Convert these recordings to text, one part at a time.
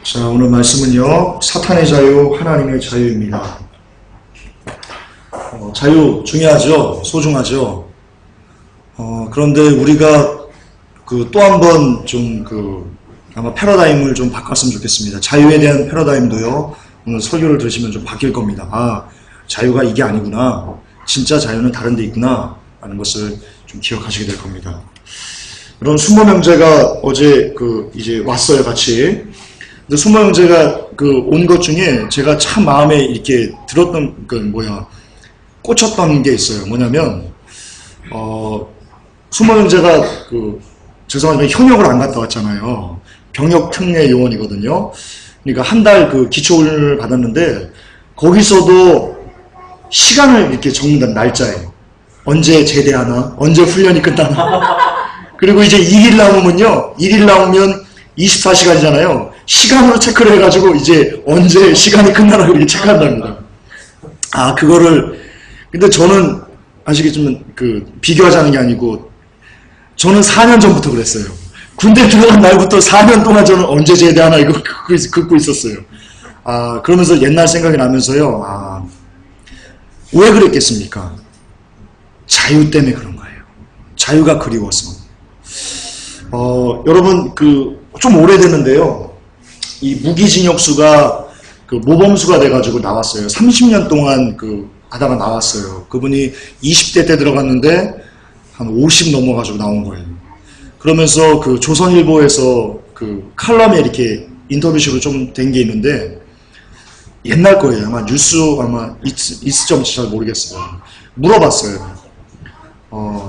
자, 오늘 말씀은요, 사탄의 자유, 하나님의 자유입니다. 자유 중요하죠? 소중하죠? 그런데 우리가 또 한 번 아마 패러다임을 좀 바꿨으면 좋겠습니다. 자유에 대한 패러다임도요, 오늘 설교를 들으시면 좀 바뀔 겁니다. 아, 자유가 이게 아니구나. 진짜 자유는 다른 데 있구나. 라는 것을 좀 기억하시게 될 겁니다. 그런 순범 형제가 어제 이제 왔어요, 같이. 근데 순범 형제가 온 것 중에 제가 참 마음에 이렇게 들었던, 꽂혔던 게 있어요. 뭐냐면, 순범 형제가 죄송하지만 현역을 안 갔다 왔잖아요. 병역 특례 요원이거든요. 그러니까 한 달 기초훈련을 받았는데, 거기서도 시간을 이렇게 적는다는 날짜에. 언제 제대하나? 언제 훈련이 끝나나? 그리고 이제 2일 남으면요. 1일 남으면 24시간이잖아요. 시간으로 체크를 해가지고 이제 언제 시간이 끝나나 그렇게 체크한답니다. 아, 근데 저는 아시겠지만 비교하자는 게 아니고 저는 4년 전부터 그랬어요. 군대 들어간 날부터 4년 동안 저는 언제 제대하나 이거 긋고 있었어요. 아, 그러면서 옛날 생각이 나면서요. 아, 왜 그랬겠습니까? 자유 때문에 그런 거예요. 자유가 그리워서. 여러분, 좀 오래됐는데요. 이 무기징역수가 모범수가 돼가지고 나왔어요. 30년 동안 하다가 나왔어요. 그분이 20대 때 들어갔는데 한 50 넘어가지고 나온 거예요. 그러면서 조선일보에서 칼럼에 이렇게 인터뷰식으로 좀 된 게 있는데 옛날 거예요. 아마 뉴스 있을지 잘 모르겠어요. 물어봤어요.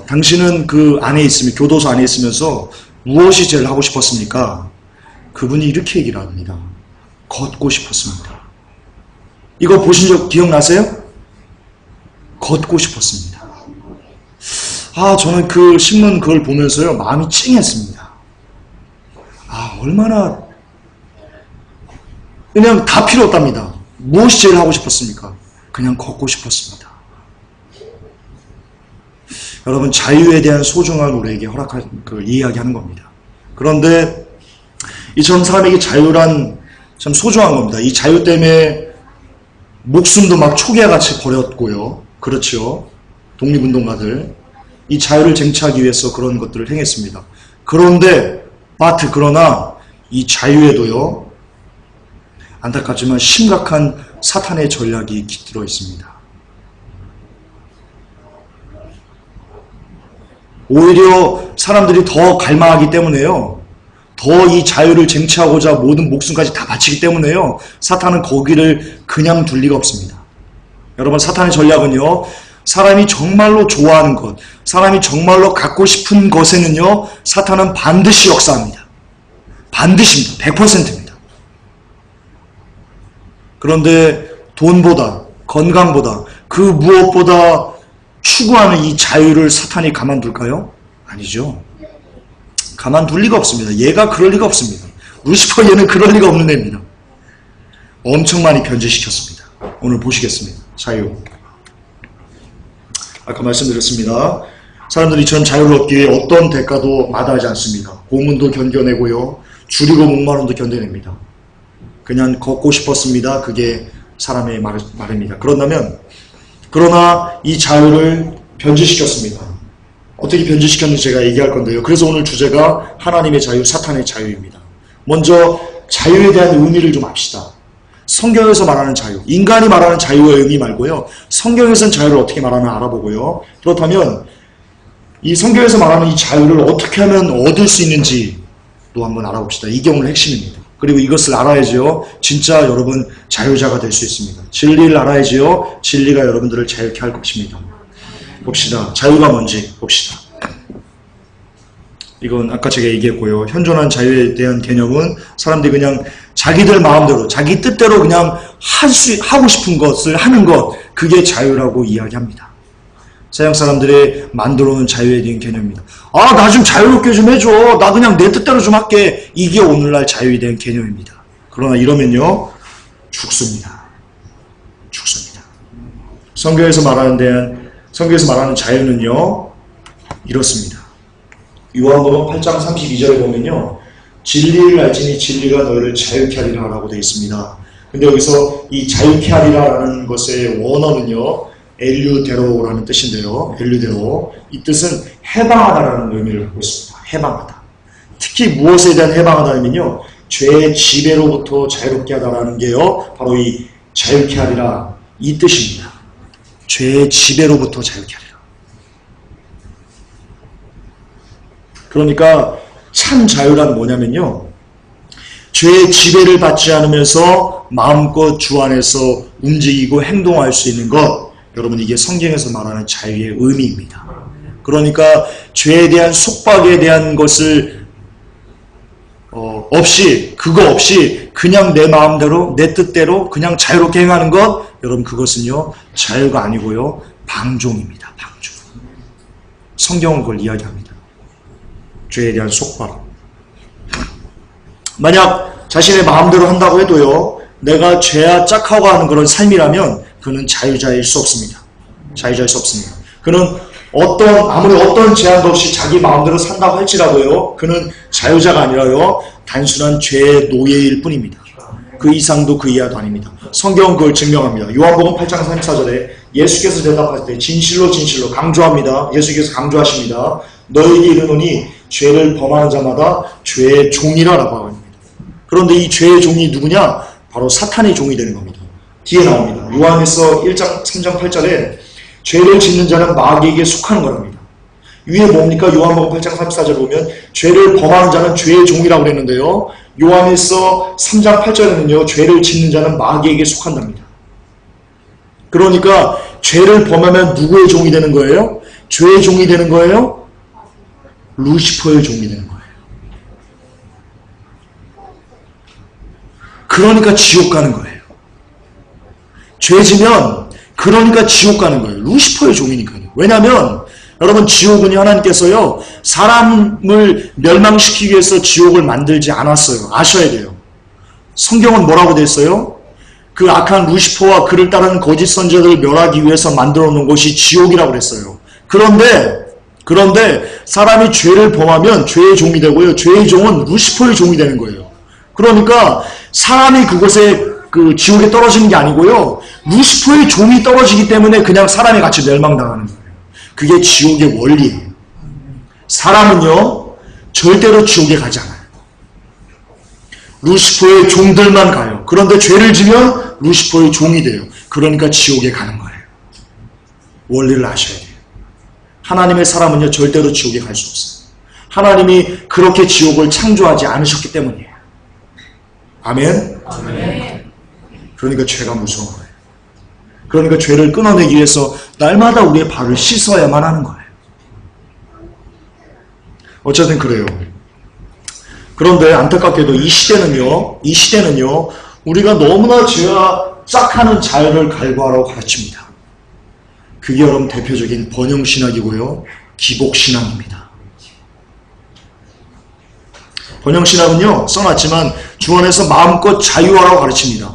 당신은 교도소 안에 있으면서 무엇이 제일 하고 싶었습니까? 그분이 이렇게 얘기를 합니다. 걷고 싶었습니다. 이거 보신 적 기억나세요? 걷고 싶었습니다. 아, 저는 신문 그걸 보면서요, 마음이 찡했습니다. 아, 얼마나, 그냥 다 필요 없답니다. 무엇이 제일 하고 싶었습니까? 그냥 걷고 싶었습니다. 여러분, 자유에 대한 소중함을 우리에게 이야기하는 겁니다. 그런데 이처럼 사람에게 자유란 참 소중한 겁니다. 이 자유 때문에 목숨도 막 초계같이 버렸고요. 그렇죠. 독립운동가들. 이 자유를 쟁취하기 위해서 그런 것들을 행했습니다. 그러나 이 자유에도요, 안타깝지만 심각한 사탄의 전략이 깃들어 있습니다. 오히려 사람들이 더 갈망하기 때문에요. 더 이 자유를 쟁취하고자 모든 목숨까지 다 바치기 때문에요. 사탄은 거기를 그냥 둘 리가 없습니다. 여러분, 사탄의 전략은요. 사람이 정말로 좋아하는 것, 사람이 정말로 갖고 싶은 것에는요. 사탄은 반드시 역사합니다. 반드시입니다. 100%입니다. 그런데 돈보다, 건강보다, 무엇보다 추구하는 이 자유를 사탄이 가만둘까요? 아니죠. 가만둘 리가 없습니다. 얘가 그럴 리가 없습니다. 루시퍼 얘는 그럴 리가 없는 애입니다. 엄청 많이 변제시켰습니다. 오늘 보시겠습니다. 자유. 아까 말씀드렸습니다. 사람들이 전 자유를 얻기 위해 어떤 대가도 마다하지 않습니다. 고문도 견뎌내고요. 줄이고 목마름도 견뎌냅니다. 그냥 걷고 싶었습니다. 그게 사람의 말입니다. 그러나 이 자유를 변질시켰습니다. 어떻게 변질시켰는지 제가 얘기할 건데요. 그래서 오늘 주제가 하나님의 자유, 사탄의 자유입니다. 먼저 자유에 대한 의미를 좀 합시다. 성경에서 말하는 자유, 인간이 말하는 자유의 의미 말고요. 성경에서는 자유를 어떻게 말하나 알아보고요. 그렇다면 이 성경에서 말하는 이 자유를 어떻게 하면 얻을 수 있는지도 한번 알아봅시다. 이게 오늘 핵심입니다. 그리고 이것을 알아야지요. 진짜 여러분 자유자가 될 수 있습니다. 진리를 알아야지요. 진리가 여러분들을 자유케 할 것입니다. 봅시다. 자유가 뭔지 봅시다. 이건 아까 제가 얘기했고요. 현존한 자유에 대한 개념은 사람들이 그냥 자기들 마음대로, 자기 뜻대로 그냥 하고 싶은 것을 하는 것, 그게 자유라고 이야기합니다. 서양 사람들이 만들어 놓은 자유에 대한 개념입니다. 아, 나 좀 자유롭게 좀 해줘. 나 그냥 내 뜻대로 좀 할게. 이게 오늘날 자유에 대한 개념입니다. 그러나 이러면요, 죽습니다. 성경에서 말하는 자유는요, 이렇습니다. 요한복음 8장 32절에 보면요, 진리를 알지니 진리가 너희를 자유케 하리라 라고 되어 있습니다. 근데 여기서 이 자유케 하리라라는 것의 원어는요, 엘류데로라는 뜻인데요. 엘류데로. 이 뜻은 해방하다라는 의미를 갖고 있습니다. 해방하다. 특히 무엇에 대한 해방하다면요, 죄의 지배로부터 자유롭게 하다라는 게요, 바로 이 자유케 하리라 이 뜻입니다. 죄의 지배로부터 자유케 하리라. 그러니까 참 자유란 뭐냐면요, 죄의 지배를 받지 않으면서 마음껏 주 안에서 움직이고 행동할 수 있는 것, 여러분 이게 성경에서 말하는 자유의 의미입니다. 그러니까 죄에 대한 속박에 대한 것을 그거 없이 그냥 내 마음대로 내 뜻대로 그냥 자유롭게 행하는 것, 여러분 그것은요 자유가 아니고요 방종입니다. 방종. 성경은 그걸 이야기합니다. 죄에 대한 속박. 만약 자신의 마음대로 한다고 해도요, 내가 죄야 짝하고 하는 그런 삶이라면 그는 자유자일 수 없습니다. 자유자일 수 없습니다. 그는 아무리 어떤 제한도 없이 자기 마음대로 산다고 할지라도요, 그는 자유자가 아니라요, 단순한 죄의 노예일 뿐입니다. 그 이상도 그 이하도 아닙니다. 성경은 그걸 증명합니다. 요한복음 8장 34절에 예수께서 대답하실 때 진실로 진실로 강조합니다. 예수께서 강조하십니다. 너희에게 이르노니 죄를 범하는 자마다 죄의 종이라 라고 합니다. 그런데 이 죄의 종이 누구냐? 바로 사탄의 종이 되는 겁니다. 뒤에 나옵니다. 요한에서 1장 3장 8절에 죄를 짓는 자는 마귀에게 속하는 거랍니다. 위에 뭡니까? 요한복음 8장 34절 보면 죄를 범하는 자는 죄의 종이라고 그랬는데요, 요한에서 3장 8절에는요 죄를 짓는 자는 마귀에게 속한답니다. 그러니까 죄를 범하면 누구의 종이 되는 거예요? 죄의 종이 되는 거예요? 루시퍼의 종이 되는 거예요. 그러니까 지옥 가는 거예요. 죄 지면 그러니까 지옥 가는 거예요. 루시퍼의 종이니까요. 왜냐하면 여러분, 지옥은요, 하나님께서요 사람을 멸망시키기 위해서 지옥을 만들지 않았어요. 아셔야 돼요. 성경은 뭐라고 됐어요? 그 악한 루시퍼와 그를 따르는 거짓 선지자들을 멸하기 위해서 만들어 놓은 곳이 지옥이라고 그랬어요. 그런데 사람이 죄를 범하면 죄의 종이 되고요, 죄의 종은 루시퍼의 종이 되는 거예요. 그러니까 사람이 그곳에 그 지옥에 떨어지는 게 아니고요, 루시퍼의 종이 떨어지기 때문에 그냥 사람이 같이 멸망당하는 거예요. 그게 지옥의 원리예요. 사람은요 절대로 지옥에 가지 않아요. 루시퍼의 종들만 가요. 그런데 죄를 지면 루시퍼의 종이 돼요. 그러니까 지옥에 가는 거예요. 원리를 아셔야 돼요. 하나님의 사람은요 절대로 지옥에 갈 수 없어요. 하나님이 그렇게 지옥을 창조하지 않으셨기 때문이에요. 아멘? 아멘. 그러니까 죄가 무서운 거예요. 그러니까 죄를 끊어내기 위해서 날마다 우리의 발을 씻어야만 하는 거예요. 어쨌든 그래요. 그런데 안타깝게도 이 시대는요 우리가 너무나 죄와 짝하는 자유를 갈구하라고 가르칩니다. 그게 여러분 대표적인 번영신학이고요, 기복신학입니다. 번영신학은요 써놨지만 주 안에서 마음껏 자유하라고 가르칩니다.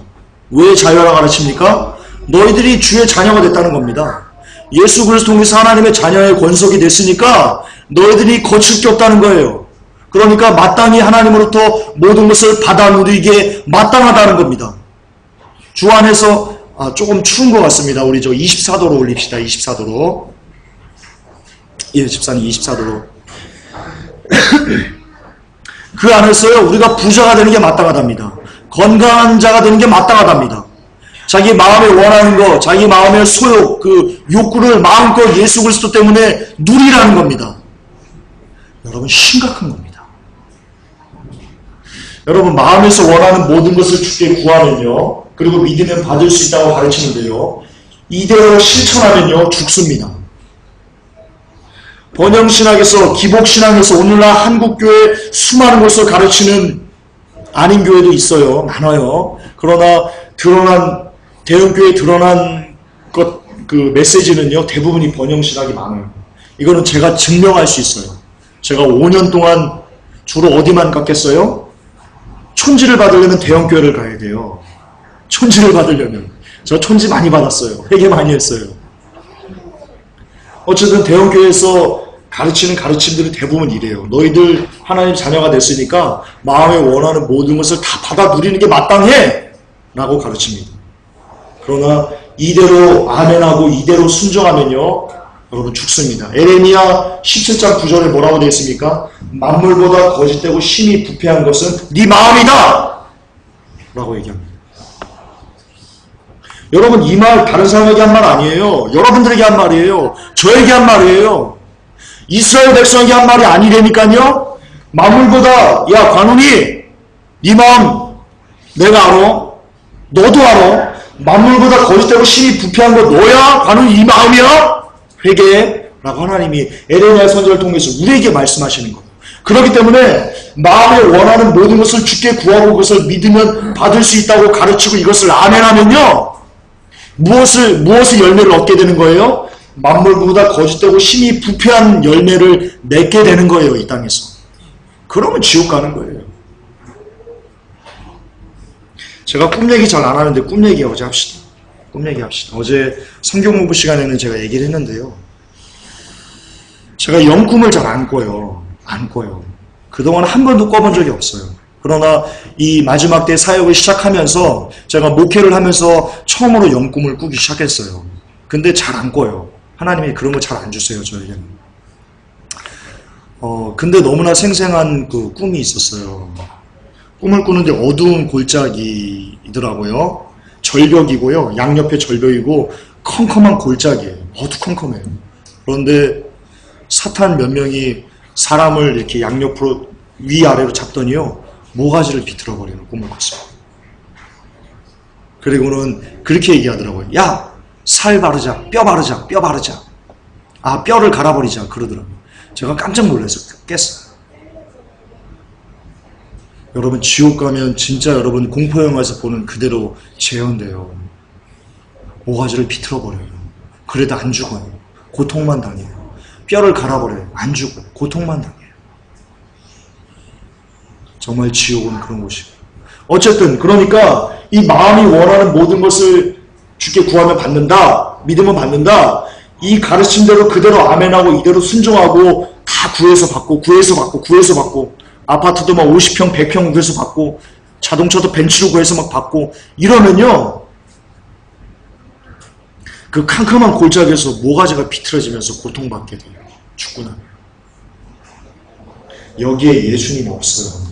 왜 자유하라고 가르칩니까? 너희들이 주의 자녀가 됐다는 겁니다. 예수 그리스도 통해서 하나님의 자녀의 권속이 됐으니까 너희들이 거칠 게 없다는 거예요. 그러니까 마땅히 하나님으로부터 모든 것을 받아 누리기에 마땅하다는 겁니다. 주 안에서 조금 추운 것 같습니다. 우리 24도로 올립시다. 24도로. 예, 집사님 24도로. 그 안에서요 우리가 부자가 되는 게 마땅하답니다. 건강한 자가 되는 게 마땅하답니다. 자기 마음에 원하는 거, 자기 마음의 소욕, 그 욕구를 마음껏 예수 그리스도 때문에 누리라는 겁니다. 여러분 심각한 겁니다. 여러분 마음에서 원하는 모든 것을 주께 구하면요, 그리고 믿으면 받을 수 있다고 가르치는데요, 이대로 실천하면요 죽습니다. 번영신학에서, 기복신학에서 오늘날 한국교회 수많은 것을 가르치는 아닌 교회도 있어요. 많아요. 그러나 대형교회에 드러난 그 메시지는요 대부분이 번영신학이 많아요. 이거는 제가 증명할 수 있어요. 제가 5년 동안 주로 어디만 갔겠어요? 촌지를 받으려면 대형교회를 가야 돼요. 촌지를 받으려면. 저 촌지 많이 받았어요. 회개 많이 했어요. 어쨌든 대형교회에서 가르치는 가르침들이 대부분 이래요. 너희들 하나님 자녀가 됐으니까 마음에 원하는 모든 것을 다 받아 누리는 게 마땅해! 라고 가르칩니다. 그러나 이대로 아멘하고 이대로 순종하면요, 여러분 죽습니다. 에레미야 17장 9절에 뭐라고 되어 있습니까? 만물보다 거짓되고 심히 부패한 것은 네 마음이다! 라고 얘기합니다. 여러분, 이 말 다른 사람에게 한 말 아니에요. 여러분들에게 한 말이에요. 저에게 한 말이에요. 이스라엘 백성에게 한 말이 아니라니까요. 만물보다, 야 관훈이, 네 마음 내가 알아. 너도 알아. 만물보다 거짓되고 심히 부패한 거 너야? 관훈이 네 마음이야? 회개해. 라고 하나님이 에레미야 선지자를 통해서 우리에게 말씀하시는 거예요. 그렇기 때문에 마음에 원하는 모든 것을 주께 구하고 그것을 믿으면 받을 수 있다고 가르치고 이것을 아멘하면요, 무엇을 열매를 얻게 되는 거예요? 만물보다 거짓되고 심히 부패한 열매를 맺게 되는 거예요, 이 땅에서. 그러면 지옥 가는 거예요. 제가 꿈 얘기 잘 안 하는데 꿈 얘기 어제 합시다. 꿈 얘기 합시다. 어제 성경 공부 시간에는 제가 얘기를 했는데요. 제가 영꿈을 잘 안 꿔요. 안 꿔요. 그동안 한 번도 꿔본 적이 없어요. 그러나 이 마지막 때 사역을 시작하면서 제가 목회를 하면서 처음으로 영꿈을 꾸기 시작했어요. 근데 잘 안 꿔요. 하나님이 그런 거 잘 안 주세요, 저에게는. 근데 너무나 생생한 그 꿈이 있었어요. 꿈을 꾸는데 어두운 골짜기이더라고요. 절벽이고요. 양옆에 절벽이고 컴컴한 골짜기예요. 어두컴컴해요. 그런데 사탄 몇 명이 사람을 이렇게 양옆으로 위아래로 잡더니요, 모가지를 비틀어 버리는 꿈을 꿨어요. 그리고는 그렇게 얘기하더라고요. 야, 살 바르자, 뼈 바르자, 뼈 바르자. 아, 뼈를 갈아버리자. 그러더라고요. 제가 깜짝 놀라서 깼어요. 여러분, 지옥 가면 진짜 여러분 공포영화에서 보는 그대로 재현돼요. 모가지를 비틀어 버려요. 그래도 안 죽어요. 고통만 당해요. 뼈를 갈아버려요. 안 죽어요. 고통만 당해요. 정말 지옥은 그런 곳이에요. 어쨌든 그러니까 이 마음이 원하는 모든 것을 주께 구하면 받는다, 믿으면 받는다, 이 가르침대로 그대로 아멘하고 이대로 순종하고 다 구해서 받고 아파트도 막 50평 100평 구해서 받고 자동차도 벤츠로 구해서 막 받고 이러면요, 그 캄캄한 골짜기에서 모가지가 비틀어지면서 고통받게 돼요. 죽고 나면. 여기에 예수님 없어요.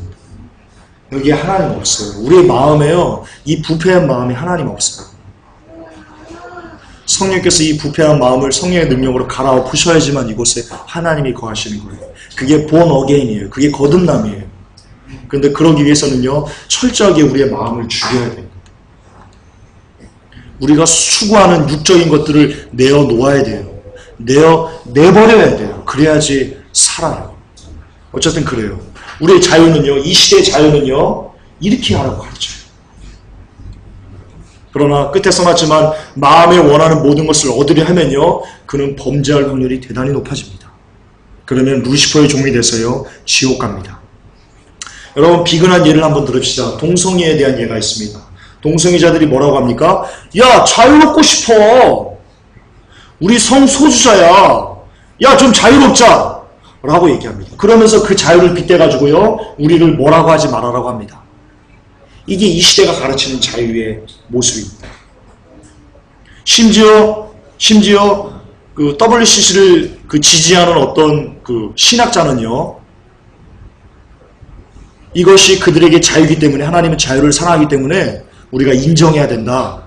여기에 하나님 없어요. 우리의 마음에요, 이 부패한 마음에 하나님 없어요. 성령께서 이 부패한 마음을 성령의 능력으로 갈아엎으셔야지만 이곳에 하나님이 거하시는 거예요. 그게 born again이에요. 그게 거듭남이에요. 그런데 그러기 위해서는요, 철저하게 우리의 마음을 죽여야 돼요. 우리가 추구하는 육적인 것들을 내어놓아야 돼요. 내버려야 돼요. 그래야지 살아요. 어쨌든 그래요. 우리의 자유는요, 이 시대의 자유는요, 이렇게 하라고 가르쳐요. 그러나 끝에 써놨지만 마음에 원하는 모든 것을 얻으려 하면요, 그는 범죄할 확률이 대단히 높아집니다. 그러면 루시퍼의 종이 돼서요, 지옥 갑니다. 여러분, 비근한 예를 한번 들읍시다. 동성애에 대한 예가 있습니다. 동성애자들이 뭐라고 합니까? 야, 자유롭고 싶어. 우리 성소수자야. 야, 좀 자유롭자. 라고 얘기합니다. 그러면서 그 자유를 빗대가지고요, 우리를 뭐라고 하지 말아라고 합니다. 이게 이 시대가 가르치는 자유의 모습입니다. 심지어 그 WCC를 그 지지하는 어떤 그 신학자는요, 이것이 그들에게 자유이기 때문에, 하나님은 자유를 사랑하기 때문에 우리가 인정해야 된다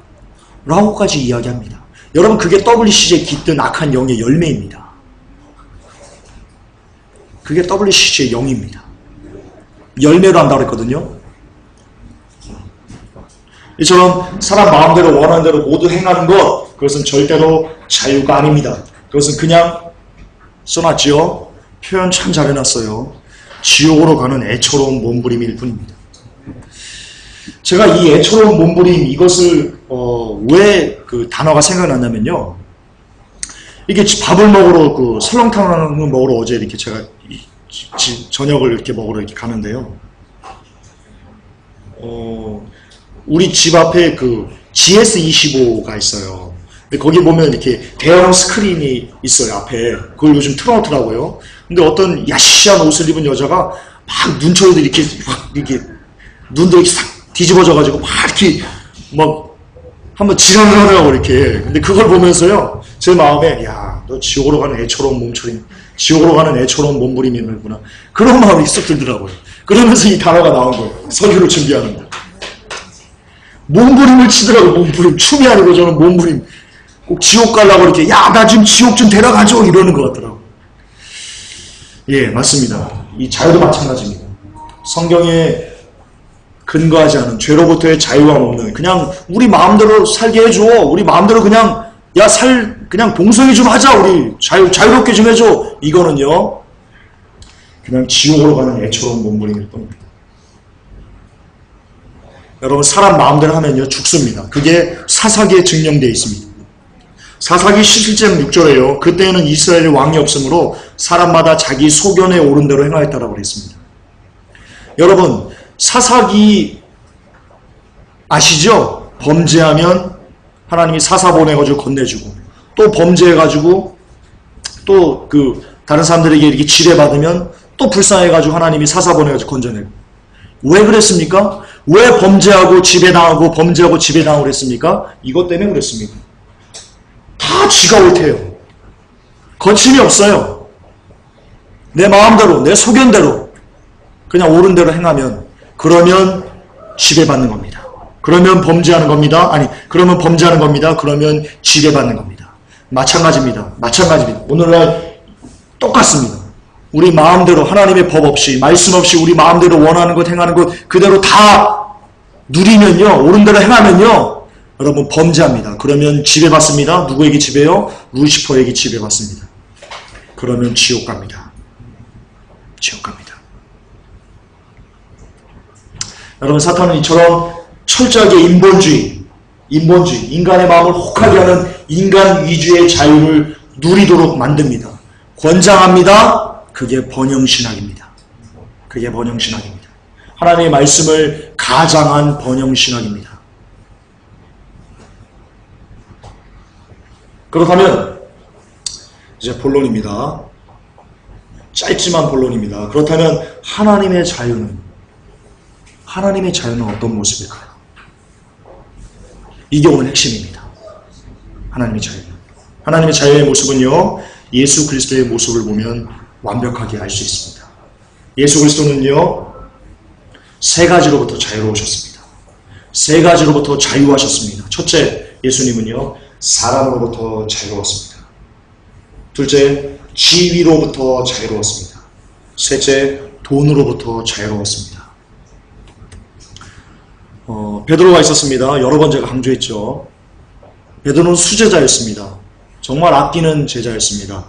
라고까지 이야기합니다. 여러분, 그게 WCC에 깃든 악한 영의 열매입니다. 그게 WCC의 영입니다. 열매로 한다고 그랬거든요. 이처럼 사람 마음대로 원하는 대로 모두 행하는 것, 그것은 절대로 자유가 아닙니다. 그것은 그냥 써놨지요. 표현 참 잘 해놨어요. 지옥으로 가는 애처로운 몸부림일 뿐입니다. 제가 이 애처로운 몸부림, 이것을 왜 그 단어가 생각났냐면요, 이게 밥을 먹으러, 그 설렁탕을 먹으러 어제 이렇게 제가 저녁을 이렇게 먹으러 이렇게 가는데요, 우리 집 앞에 그 GS25가 있어요. 근데 거기 보면 이렇게 대형 스크린이 있어요, 앞에. 그걸 요즘 틀어놓더라고요. 근데 어떤 야시한 옷을 입은 여자가 막 눈초리도 이렇게 눈도 이렇게 싹 뒤집어져가지고 막 이렇게 막 한번 지랄을 하더라고, 이렇게. 근데 그걸 보면서요, 제 마음에, 야, 너 지옥으로 가는 애처로운 몸처럼, 지옥으로 가는 애처로운 몸부림이구나. 그런 마음이 쏙 들더라고요. 그러면서 이 단어가 나온 거예요. 설교를 준비하는데. 몸부림을 치더라고요, 몸부림. 춤이 아니고 저는 몸부림. 꼭 지옥 가려고 이렇게, 야, 나 지금 지옥 좀 데려가줘. 이러는 것 같더라고요. 예, 맞습니다. 이 자유도 마찬가지입니다. 성경에 근거하지 않은 죄로부터의 자유함 없는, 그냥 우리 마음대로 살게 해줘. 우리 마음대로 그냥, 야, 그냥 봉성이 좀 하자. 우리 자유롭게 좀 해줘. 이거는요, 그냥 지옥으로 가는 애처로운 몸부림일 뿐입니다. 여러분, 사람 마음대로 하면요, 죽습니다. 그게 사사기에 증명되어 있습니다. 사사기 17장 6절에요. 그때에는 이스라엘에 왕이 없으므로 사람마다 자기 소견에 오른 대로 행하였다라고 그랬습니다. 여러분, 사사기 아시죠? 범죄하면 하나님이 사사 보내가지고 건네주고, 또 범죄해가지고 또 다른 사람들에게 이렇게 지뢰받으면 또 불쌍해가지고 하나님이 사사 보내가지고 건져내고. 왜 그랬습니까? 왜 범죄하고 지배당하고 범죄하고 지배당하고 그랬습니까? 이것 때문에 그랬습니다. 다 쥐가 옳대요. 거침이 없어요. 내 마음대로, 내 소견대로 그냥 옳은 대로 행하면, 그러면 지배받는 겁니다. 그러면 범죄하는 겁니다. 그러면 범죄하는 겁니다. 그러면 지배받는 겁니다. 마찬가지입니다. 오늘날 똑같습니다. 우리 마음대로, 하나님의 법 없이, 말씀 없이 우리 마음대로 원하는 것, 행하는 것 그대로 다 누리면요, 옳은 대로 행하면요, 여러분 범죄합니다. 그러면 지배받습니다. 누구에게 지배요? 루시퍼에게 지배받습니다. 그러면 지옥 갑니다. 지옥 갑니다. 여러분, 사탄은 이처럼 철저하게 인본주의, 인간의 마음을 혹하게 하는 인간 위주의 자유를 누리도록 만듭니다. 권장합니다. 그게 번영신학입니다. 그게 번영신학입니다. 하나님의 말씀을 가장한 번영신학입니다. 그렇다면 이제 본론입니다. 짧지만 본론입니다. 그렇다면 하나님의 자유는 어떤 모습일까요? 이게 오늘 핵심입니다. 하나님의 자유의 모습은요, 예수 그리스도의 모습을 보면 완벽하게 알 수 있습니다. 예수 그리스도는요, 세 가지로부터 자유로우셨습니다. 세 가지로부터 자유하셨습니다. 첫째, 예수님은요, 사람으로부터 자유로웠습니다. 둘째, 지위로부터 자유로웠습니다. 셋째, 돈으로부터 자유로웠습니다. 베드로가 있었습니다. 여러 번 제가 강조했죠. 베드로는 수제자였습니다. 정말 아끼는 제자였습니다.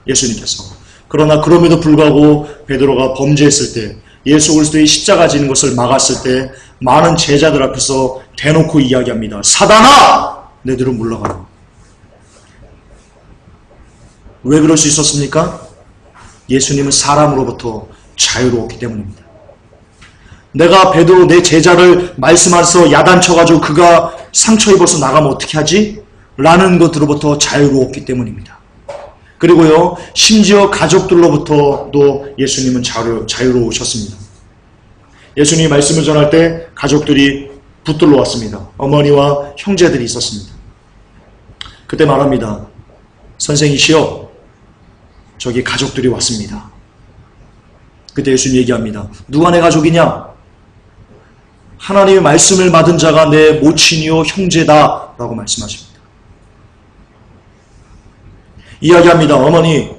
예수님께서. 그러나 그럼에도 불구하고 베드로가 범죄했을 때, 예수 그리스도의 십자가 지는 것을 막았을 때 많은 제자들 앞에서 대놓고 이야기합니다. 사단아! 내 뒤로 물러가라. 왜 그럴 수 있었습니까? 예수님은 사람으로부터 자유로웠기 때문입니다. 내가 베드로 내 제자를 말씀하셔서 야단쳐가지고 그가 상처 입어서 나가면 어떻게 하지? 라는 것으로부터 자유로웠기 때문입니다. 그리고요, 심지어 가족들로부터도 예수님은 자유로우셨습니다. 예수님이 말씀을 전할 때 가족들이 붙들러 왔습니다. 어머니와 형제들이 있었습니다. 그때 말합니다. 선생이시여, 저기 가족들이 왔습니다. 그때 예수님 얘기합니다. 누가 내 가족이냐? 하나님의 말씀을 받은 자가 내 모친이요 형제다 라고 말씀하십니다. 이야기합니다. 어머니,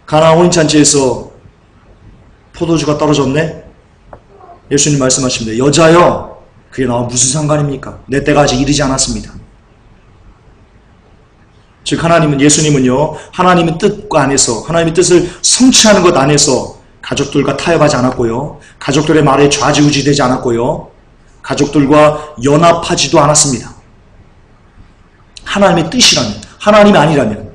가나 혼인잔치에서 포도주가 떨어졌네? 예수님 말씀하십니다. 여자여, 그게 나와 무슨 상관입니까? 내 때가 아직 이르지 않았습니다. 즉 예수님은요, 하나님의 뜻 안에서, 하나님의 뜻을 성취하는 것 안에서 가족들과 타협하지 않았고요, 가족들의 말에 좌지우지되지 않았고요, 가족들과 연합하지도 않았습니다. 하나님의 뜻이라면, 하나님이 아니라면.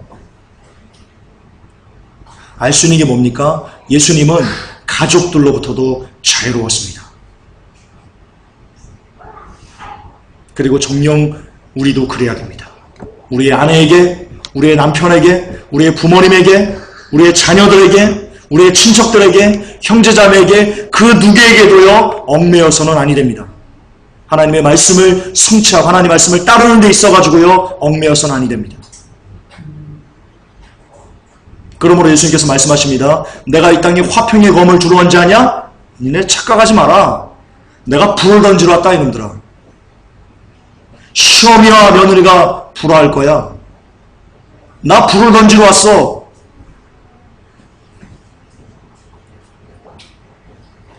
알 수 있는 게 뭡니까? 예수님은 가족들로부터도 자유로웠습니다. 그리고 정녕 우리도 그래야 됩니다. 우리의 아내에게, 우리의 남편에게, 우리의 부모님에게, 우리의 자녀들에게, 우리의 친척들에게, 형제자매에게, 그 누구에게도요 얽매여서는 아니 됩니다. 하나님의 말씀을 성취하고 하나님의 말씀을 따르는 데 있어가지고요 얽매여서는 아니 됩니다. 그러므로 예수님께서 말씀하십니다. 내가 이 땅에 화평의 검을 주러 온 자 아냐? 니네 착각하지 마라. 내가 불을 던지러 왔다 이놈들아. 시어미와 며느리가 불화할 거야. 나 불을 던지러 왔어.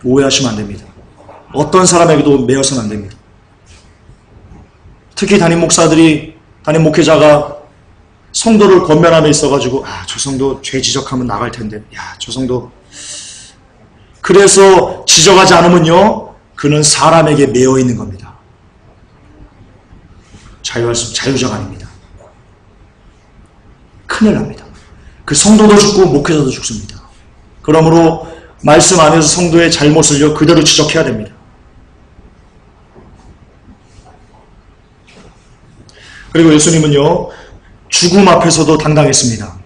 오해하시면 안 됩니다. 어떤 사람에게도 매여서는 안 됩니다. 특히 담임 목사들이, 담임 목회자가 성도를 권면함에 있어가지고 저 성도 죄 지적하면 나갈 텐데 저 성도 그래서 지적하지 않으면요 그는 사람에게 매여 있는 겁니다. 자유자가 아닙니다. 큰일 납니다. 그 성도도 죽고 목회자도 죽습니다. 그러므로 말씀 안에서 성도의 잘못을요 그대로 지적해야 됩니다. 그리고 예수님은요 죽음 앞에서도 당당했습니다.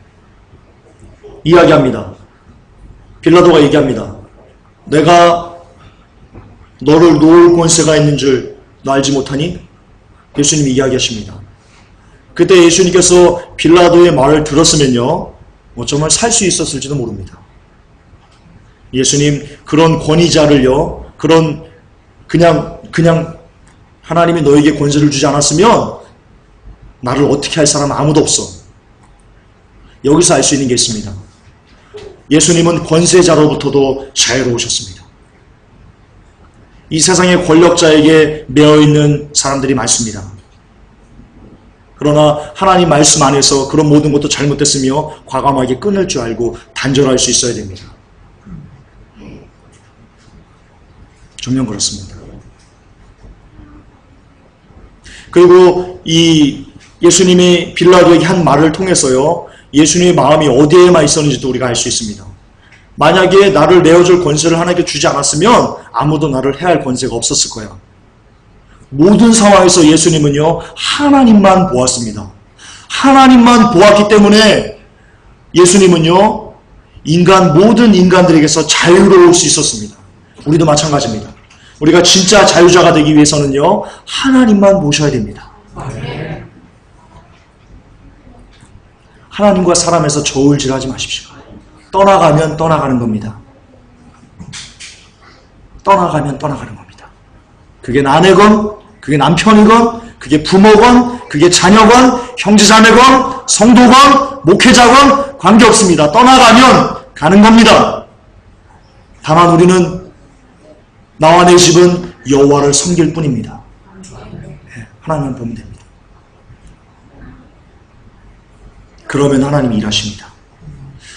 이야기합니다. 빌라도가 얘기합니다. 내가 너를 놓을 권세가 있는 줄 너 알지 못하니? 예수님이 이야기하십니다. 그때 예수님께서 빌라도의 말을 들었으면요 정말 살 수 있었을지도 모릅니다. 예수님 그런 권위자를요 그냥 하나님이 너에게 권세를 주지 않았으면 나를 어떻게 할 사람은 아무도 없어. 여기서 알 수 있는 게 있습니다. 예수님은 권세자로부터도 자유로우셨습니다. 이 세상의 권력자에게 매어있는 사람들이 많습니다. 그러나 하나님 말씀 안에서 그런 모든 것도 잘못됐으며 과감하게 끊을 줄 알고 단절할 수 있어야 됩니다. 정녕 그렇습니다. 그리고 이 예수님이 빌라도에게 한 말을 통해서요 예수님의 마음이 어디에만 있었는지도 우리가 알 수 있습니다. 만약에 나를 내어줄 권세를 하나님께 주지 않았으면 아무도 나를 해할 권세가 없었을 거야. 모든 상황에서 예수님은요 하나님만 보았습니다. 하나님만 보았기 때문에 예수님은요 모든 인간들에게서 자유로울 수 있었습니다. 우리도 마찬가지입니다. 우리가 진짜 자유자가 되기 위해서는요 하나님만 모셔야 됩니다. 하나님과 사람에서 저울질하지 마십시오. 떠나가면 떠나가는 겁니다. 떠나가면 떠나가는 겁니다. 그게 아내건, 그게 남편이건, 그게 부모건, 그게 자녀건, 형제자매건, 성도건, 목회자건 관계없습니다. 떠나가면 가는 겁니다. 다만 우리는 나와 내 집은 여호와를 섬길 뿐입니다. 하나님만 보면 됩니다. 그러면 하나님이 일하십니다.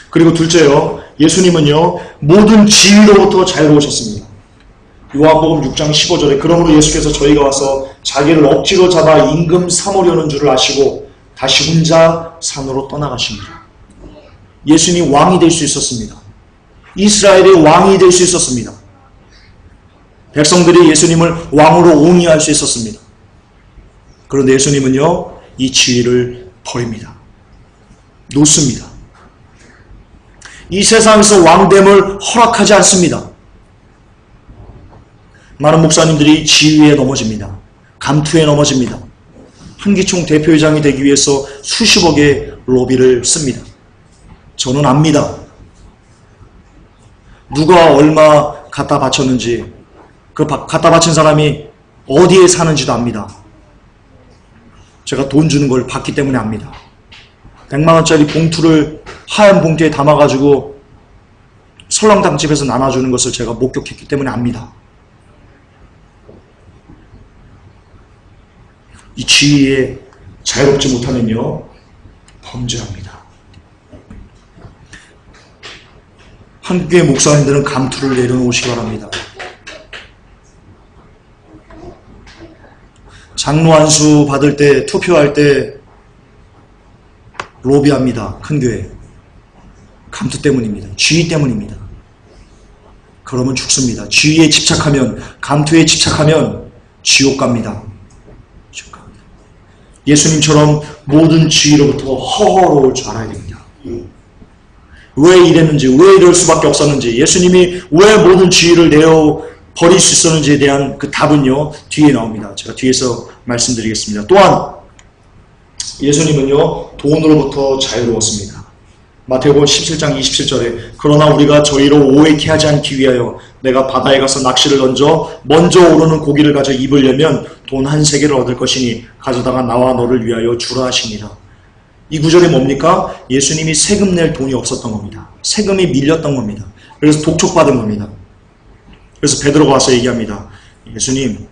그리고 둘째요, 예수님은요 모든 지위로부터 자유로우셨습니다. 요한복음 6장 15절에 그러므로 예수께서 저희가 와서 자기를 억지로 잡아 임금 삼으려는 줄을 아시고 다시 혼자 산으로 떠나가십니다. 예수님이 왕이 될 수 있었습니다. 이스라엘의 왕이 될 수 있었습니다. 백성들이 예수님을 왕으로 옹이할 수 있었습니다. 그런데 예수님은요 이 지위를 버립니다. 놓습니다. 이 세상에서 왕됨을 허락하지 않습니다. 많은 목사님들이 지위에 넘어집니다. 감투에 넘어집니다. 한기총 대표회장이 되기 위해서 수십억의 로비를 씁니다. 저는 압니다. 누가 얼마 갖다 바쳤는지, 그 갖다 바친 사람이 어디에 사는지도 압니다. 제가 돈 주는 걸 봤기 때문에 압니다. 100만원짜리 봉투를 하얀 봉투에 담아가지고 설렁탕 집에서 나눠주는 것을 제가 목격했기 때문에 압니다. 이 지위에 자유롭지 못하면요 범죄합니다. 한국의 목사님들은 감투를 내려놓으시기 바랍니다. 장로 안수 받을 때, 투표할 때 로비합니다. 큰 교회. 감투 때문입니다. 지위 때문입니다. 그러면 죽습니다. 지위에 집착하면, 감투에 집착하면 지옥 갑니다. 지옥 갑니다. 예수님처럼 모든 지위로부터 허허로울 줄 알아야 됩니다. 왜 이랬는지, 왜 이럴 수밖에 없었는지, 예수님이 왜 모든 지위를 내어 버릴 수 있었는지에 대한 그 답은요, 뒤에 나옵니다. 제가 뒤에서 말씀드리겠습니다. 또한 예수님은요, 돈으로부터 자유로웠습니다. 마태복음 17장 27절에 그러나 우리가 저희로 오해케 하지 않기 위하여 내가 바다에 가서 낚시를 던져 먼저 오르는 고기를 가져 입으려면 돈 한 세겔을 얻을 것이니 가져다가 나와 너를 위하여 주라 하시니라. 이 구절이 뭡니까? 예수님이 세금 낼 돈이 없었던 겁니다. 세금이 밀렸던 겁니다. 그래서 독촉받은 겁니다. 그래서 베드로가 와서 얘기합니다. 예수님,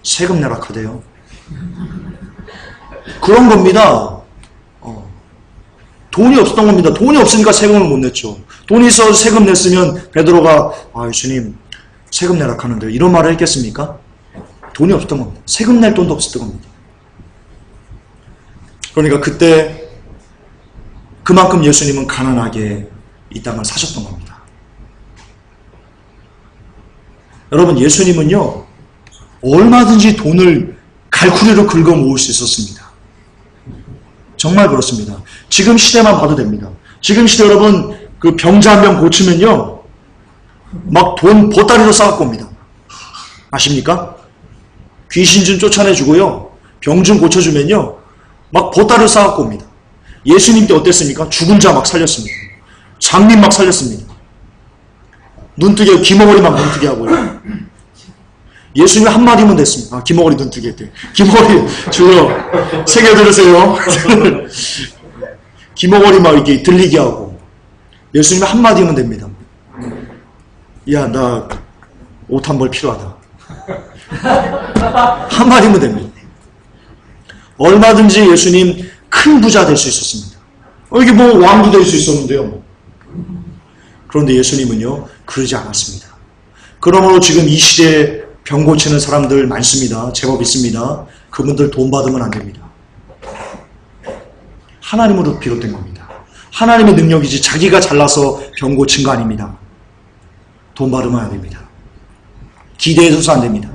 세금 내라 카대요. 그런 겁니다. 돈이 없었던 겁니다. 돈이 없으니까 세금을 못 냈죠. 돈이 있어서 세금 냈으면 베드로가 예수님 세금 내라 하는데요. 이런 말을 했겠습니까? 돈이 없었던 겁니다. 세금 낼 돈도 없었던 겁니다. 그러니까 그때 그만큼 예수님은 가난하게 이 땅을 사셨던 겁니다. 여러분, 예수님은요, 얼마든지 돈을 갈쿠리로 긁어 모을 수 있었습니다. 정말 그렇습니다. 지금 시대만 봐도 됩니다. 지금 시대 여러분, 그 병자 한 명 고치면요, 막 돈 보따리로 싸갖고 옵니다. 아십니까? 귀신 좀 쫓아내주고요, 병 좀 고쳐주면요, 막 보따리로 싸갖고 옵니다. 예수님 때 어땠습니까? 죽은 자 막 살렸습니다. 장님 막 살렸습니다. 눈뜨게, 귀머거리 막 눈뜨게 하고요. 예수님 한마디면 됐습니다. 귀머거리 눈뜨게 때. 귀머거리, 주여, 새겨 들으세요. 귀머거리 막 이렇게 들리게 하고. 예수님 한마디면 됩니다. 야, 나 옷 한 벌 필요하다. 한마디면 됩니다. 얼마든지 예수님 큰 부자 될 수 있었습니다. 이게 뭐 왕도 될 수 있었는데요. 그런데 예수님은요, 그러지 않았습니다. 그러므로 지금 이 시대에 병 고치는 사람들 많습니다. 제법 있습니다. 그분들 돈 받으면 안 됩니다. 하나님으로 비롯된 겁니다. 하나님의 능력이지 자기가 잘나서 병 고친 거 아닙니다. 돈 받으면 안 됩니다. 기대해줘서 안 됩니다.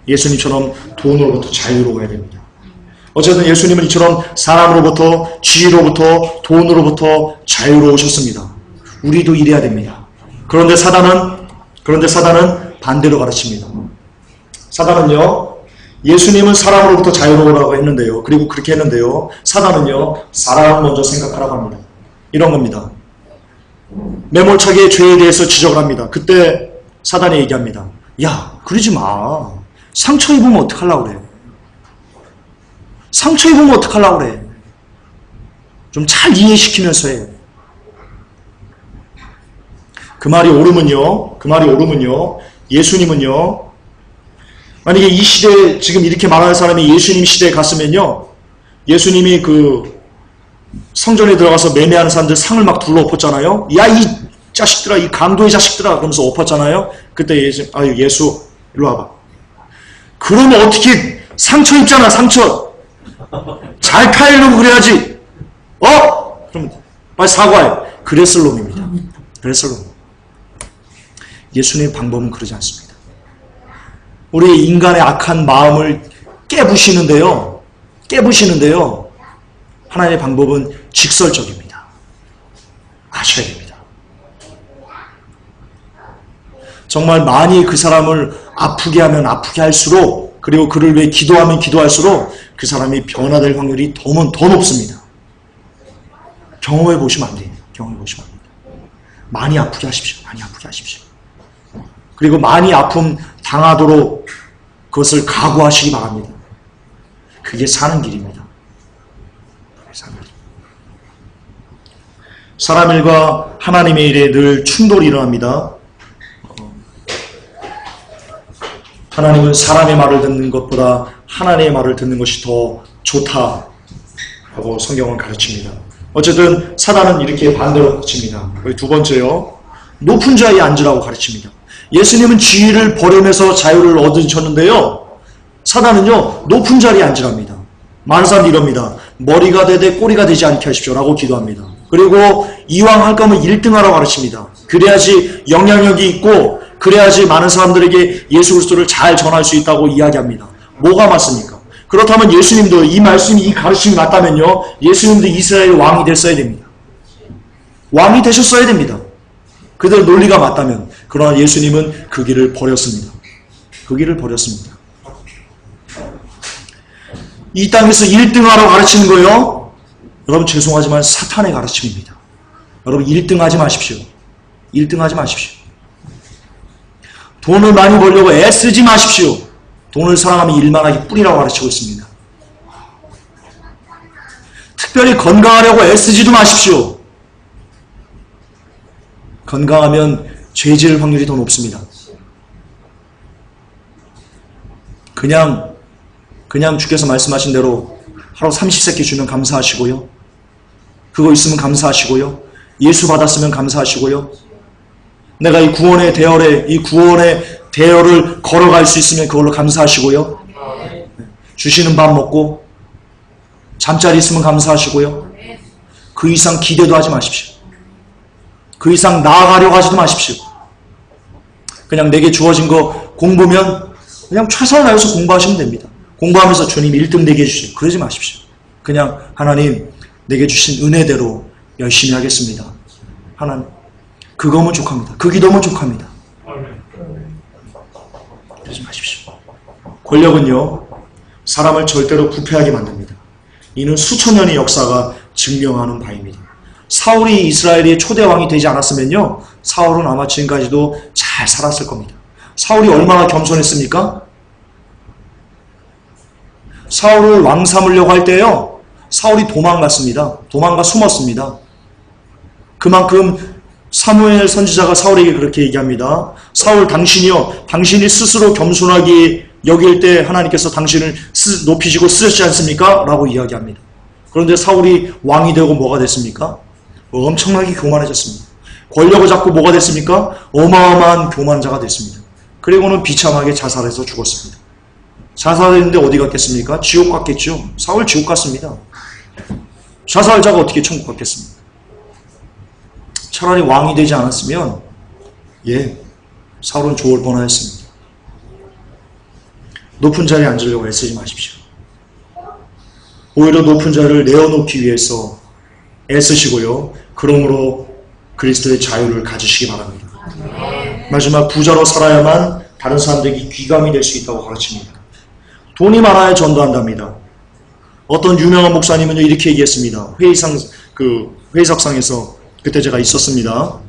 예수님처럼 돈으로부터 자유로워야 됩니다. 어쨌든 예수님은 이처럼 사람으로부터, 지위로부터, 돈으로부터 자유로우셨습니다. 우리도 이래야 됩니다. 그런데 사단은 반대로 가르칩니다. 사단은요, 예수님은 사람으로부터 자유로우라고 했는데요. 그리고 그렇게 했는데요. 사단은요, 사람을 먼저 생각하라고 합니다. 이런 겁니다. 매몰차게 죄에 대해서 지적을 합니다. 그때 사단이 얘기합니다. 야, 그러지 마. 상처 입으면 어떡하려고 그래. 상처 입으면 어떡하려고 그래. 좀 잘 이해시키면서 해. 그 말이 옳으면요, 예수님은요, 만약에 이 시대에 지금 이렇게 말하는 사람이 예수님 시대에 갔으면요, 예수님이 그 성전에 들어가서 매매하는 사람들 상을 막 둘러 엎었잖아요. 야, 이 자식들아, 이 강도의 자식들아, 그러면서 엎었잖아요. 그때 예수, 일로 와봐. 그러면 어떻게 상처 입잖아, 상처. 잘 타이려고 그래야지. 그럼 빨리 사과해. 그랬을 놈입니다. 그랬을 놈. 예수님의 방법은 그러지 않습니다. 우리 인간의 악한 마음을 깨부시는데요. 하나님의 방법은 직설적입니다. 아셔야 됩니다. 정말 많이 그 사람을 아프게 하면 아프게 할수록, 그리고 그를 위해 기도하면 기도할수록 그 사람이 변화될 확률이 더 높습니다. 경험해 보시면 안 돼요. 많이 아프게 하십시오. 그리고 많이 아픔 당하도록 그것을 각오하시기 바랍니다. 그게 사는 길입니다. 사람 일과 하나님의 일에 늘 충돌이 일어납니다. 하나님은 사람의 말을 듣는 것보다 하나님의 말을 듣는 것이 더 좋다라고 성경은 가르칩니다. 어쨌든 사단은 이렇게 반대로 가르칩니다. 두 번째요, 높은 자리에 앉으라고 가르칩니다. 예수님은 지위를 버리면서 자유를 얻으셨는데요, 사단은요, 높은 자리에 앉으랍니다. 많은 사람들이 이럽니다. 머리가 되되 꼬리가 되지 않게 하십시오 라고 기도합니다. 그리고 이왕 할 거면 1등 하라고 가르칩니다. 그래야지 영향력이 있고, 그래야지 많은 사람들에게 예수 그리스도를 잘 전할 수 있다고 이야기합니다. 뭐가 맞습니까? 그렇다면 예수님도 이 말씀이, 이 가르침이 맞다면요, 예수님도 이스라엘 왕이 됐어야 됩니다. 왕이 되셨어야 됩니다. 그대로 논리가 맞다면. 그러나 예수님은 그 길을 버렸습니다. 그 길을 버렸습니다. 이 땅에서 1등하라고 가르치는 거예요. 여러분 죄송하지만 사탄의 가르침입니다. 여러분 1등하지 마십시오. 1등하지 마십시오. 돈을 많이 벌려고 애쓰지 마십시오. 돈을 사랑하면 일만 하기 뿐이라고 가르치고 있습니다. 특별히 건강하려고 애쓰지도 마십시오. 건강하면 죄 지을 확률이 더 높습니다. 그냥 주께서 말씀하신 대로 하루 30세끼 주면 감사하시고요. 그거 있으면 감사하시고요. 예수 받았으면 감사하시고요. 내가 이 구원의 대열을 걸어갈 수 있으면 그걸로 감사하시고요. 주시는 밥 먹고 잠자리 있으면 감사하시고요. 그 이상 기대도 하지 마십시오. 그 이상 나아가려고 하지도 마십시오. 그냥 내게 주어진 거 공부면 그냥 최선을 다해서 공부하시면 됩니다. 공부하면서 주님 1등 되게 해주세요. 그러지 마십시오. 그냥 하나님 내게 주신 은혜대로 열심히 하겠습니다. 하나님 그거면 족합니다. 그 기도면 족합니다. 그러지 마십시오. 권력은요 사람을 절대로 부패하게 만듭니다. 이는 수천 년의 역사가 증명하는 바입니다. 사울이 이스라엘의 초대 왕이 되지 않았으면요 사울은 아마 지금까지도 잘 살았을 겁니다. 사울이 얼마나 겸손했습니까? 사울을 왕 삼으려고 할 때요 사울이 도망갔습니다. 도망가 숨었습니다. 그만큼 사무엘 선지자가 사울에게 그렇게 얘기합니다. 사울 당신이 스스로 겸손하게 여길 때 하나님께서 당신을 높이시고 쓰셨지 않습니까? 라고 이야기합니다. 그런데 사울이 왕이 되고 뭐가 됐습니까? 엄청나게 교만해졌습니다. 권력을 잡고 뭐가 됐습니까? 어마어마한 교만자가 됐습니다. 그리고는 비참하게 자살해서 죽었습니다. 자살했는데 어디 갔겠습니까? 지옥 갔겠죠. 사울 지옥 갔습니다. 자살자가 어떻게 천국 갔겠습니까? 차라리 왕이 되지 않았으면 사울은 좋을 뻔하였습니다. 높은 자리에 앉으려고 애쓰지 마십시오. 오히려 높은 자리를 내어놓기 위해서 애쓰시고요. 그러므로 그리스도의 자유를 가지시기 바랍니다. 마지막 부자로 살아야만 다른 사람들에게 귀감이 될 수 있다고 가르칩니다. 돈이 많아야 전도한답니다. 어떤 유명한 목사님은 이렇게 얘기했습니다. 회의석상에서 그때 제가 있었습니다.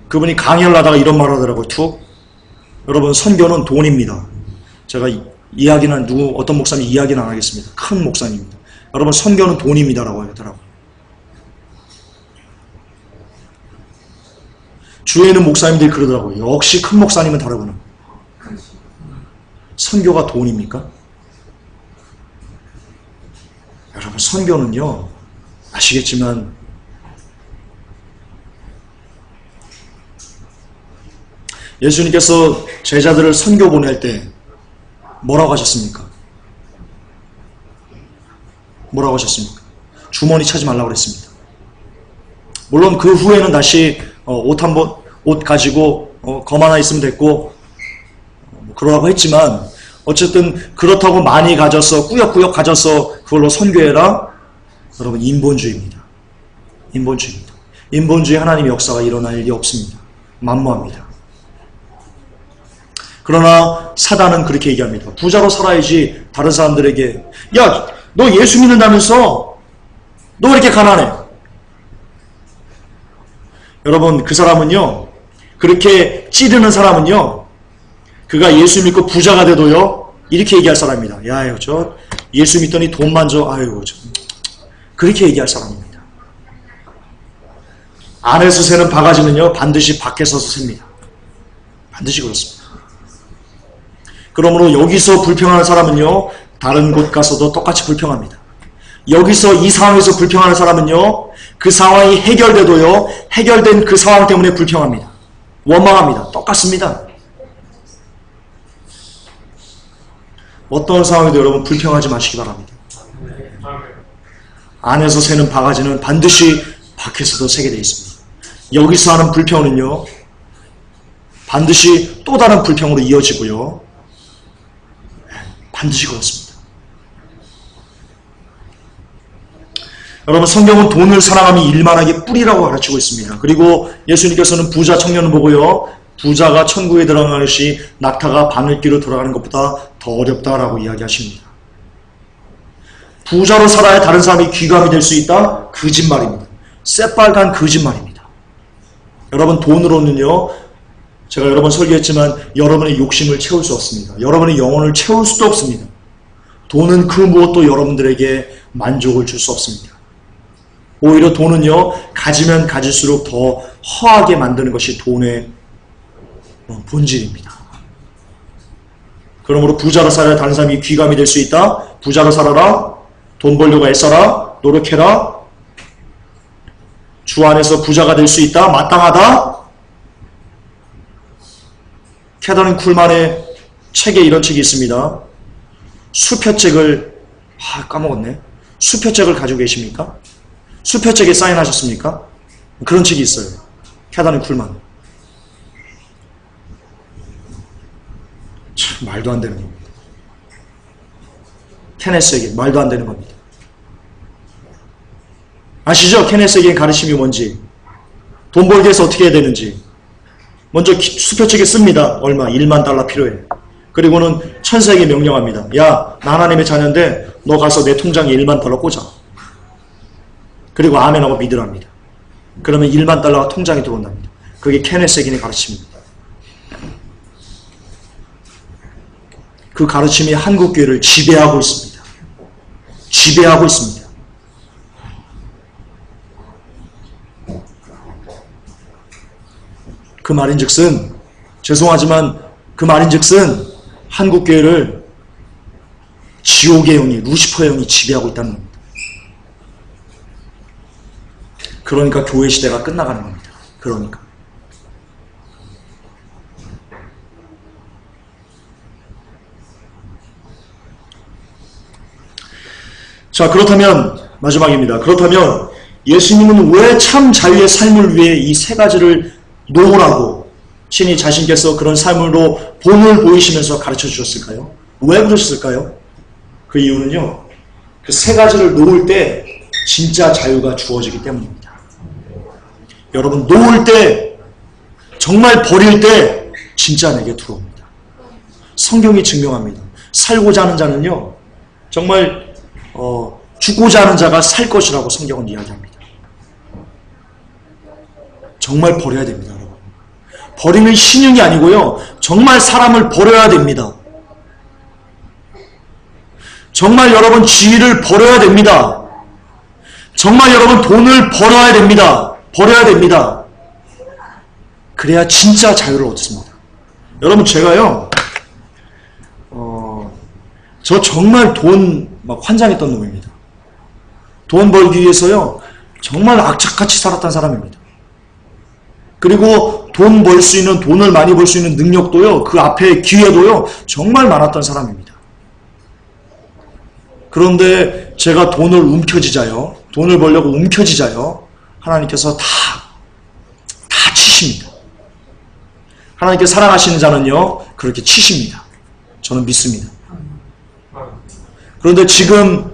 그분이 강연을 하다가 이런 말을 하더라고요. 여러분 선교는 돈입니다. 제가 어떤 목사님 이야기는 안 하겠습니다. 큰 목사님입니다. 여러분 선교는 돈입니다라고 하더라고요. 주위에 있는 목사님들이 그러더라고요. 역시 큰 목사님은 다르구나. 선교가 돈입니까? 여러분 선교는요 아시겠지만 예수님께서 제자들을 선교 보낼 때 뭐라고 하셨습니까? 뭐라고 하셨습니까? 주머니 차지 말라고 그랬습니다. 물론 그 후에는 다시 옷 가지고 검 하나 있으면 됐고 그러라고 했지만 어쨌든 그렇다고 많이 가져서 꾸역꾸역 가져서 그걸로 선교해라? 여러분 인본주의입니다. 인본주의입니다. 인본주의 하나님의 역사가 일어날 일이 없습니다. 만무합니다. 그러나 사단은 그렇게 얘기합니다. 부자로 살아야지 다른 사람들에게 야, 너 예수 믿는다면서 너 왜 이렇게 가난해? 여러분 그 사람은요 그렇게 찌르는 사람은요 그가 예수 믿고 부자가 돼도요 이렇게 얘기할 사람입니다. 야, 저 예수 믿더니 돈만 줘. 아이고 저 그렇게 얘기할 사람입니다. 안에서 새는 바가지는요 반드시 밖에서 셉니다. 반드시 그렇습니다. 그러므로 여기서 불평하는 사람은요 다른 곳 가서도 똑같이 불평합니다. 여기서 이 상황에서 불평하는 사람은요 그 상황이 해결돼도요 해결된 그 상황 때문에 불평합니다. 원망합니다. 똑같습니다. 어떤 상황에도 여러분 불평하지 마시기 바랍니다. 안에서 새는 바가지는 반드시 밖에서도 새게 되어 있습니다. 여기서 하는 불평은요 반드시 또 다른 불평으로 이어지고요 반드시 그렇습니다. 여러분, 성경은 돈을 사랑함이 일만하게 뿌리라고 가르치고 있습니다. 그리고 예수님께서는 부자 청년을 보고요, 부자가 천국에 들어가는 것이 낙타가 바늘귀로 들어가는 것보다 더 어렵다라고 이야기하십니다. 부자로 살아야 다른 사람이 귀감이 될 수 있다? 거짓말입니다. 새빨간 거짓말입니다. 여러분, 돈으로는요, 제가 여러 번 설교했지만 여러분의 욕심을 채울 수 없습니다. 여러분의 영혼을 채울 수도 없습니다. 돈은 그 무엇도 여러분들에게 만족을 줄 수 없습니다. 오히려 돈은요, 가지면 가질수록 더 허하게 만드는 것이 돈의 본질입니다. 그러므로 부자로 살아야 다른 사람이 귀감이 될 수 있다. 부자로 살아라. 돈 벌려고 애써라. 노력해라. 주 안에서 부자가 될 수 있다. 마땅하다. 캐더린 쿨만의 책에 이런 책이 있습니다. 수표책을 까먹었네. 수표책을 가지고 계십니까? 수표책에 사인하셨습니까? 그런 책이 있어요. 캐더린 쿨만. 참 말도 안 되는 겁니다. 케네스에게 말도 안 되는 겁니다. 아시죠? 케네스에게 가르침이 뭔지, 돈 벌기 위해서 어떻게 해야 되는지. 먼저 수표책에 씁니다. 얼마? 1만 달러 필요해. 그리고는 천사에게 명령합니다. 야, 나 하나님의 자녀인데 너 가서 내 통장에 1만 달러 꽂아. 그리고 아멘하고 믿으랍니다. 그러면 1만 달러가 통장에 들어온답니다. 그게 케네스에게의 가르침입니다. 그 가르침이 한국교회를 지배하고 있습니다. 지배하고 있습니다. 그 말인즉슨, 죄송하지만 그 말인즉슨 한국교회를 지옥의 영이, 루시퍼의 영이 지배하고 있다는 겁니다. 그러니까 교회 시대가 끝나가는 겁니다. 그러니까. 자, 그렇다면 마지막입니다. 그렇다면 예수님은 왜 참 자유의 삶을 위해 이 세 가지를 놓으라고 신이 자신께서 그런 삶으로 본을 보이시면서 가르쳐 주셨을까요? 왜 그러셨을까요? 그 이유는요, 그 세 가지를 놓을 때 진짜 자유가 주어지기 때문입니다. 여러분, 놓을 때, 정말 버릴 때 진짜 내게 들어옵니다. 성경이 증명합니다. 살고자 하는 자는요, 정말 죽고자 하는 자가 살 것이라고 성경은 이야기합니다. 정말 버려야 됩니다, 여러분. 버리는 신용이 아니고요, 정말 사람을 버려야 됩니다. 정말 여러분 지위를 버려야 됩니다. 정말 여러분 돈을 벌어야 됩니다. 버려야 됩니다. 그래야 진짜 자유를 얻습니다. 여러분, 제가요, 저 정말 돈 막 환장했던 놈입니다. 돈 벌기 위해서요, 정말 악착같이 살았던 사람입니다. 그리고 돈 벌 수 있는, 돈을 많이 벌 수 있는 능력도요, 그 앞에 기회도요, 정말 많았던 사람입니다. 그런데 제가 돈을 움켜쥐자요, 돈을 벌려고 움켜쥐자요, 하나님께서 다 치십니다. 하나님께 사랑하시는 자는요, 그렇게 치십니다. 저는 믿습니다. 그런데 지금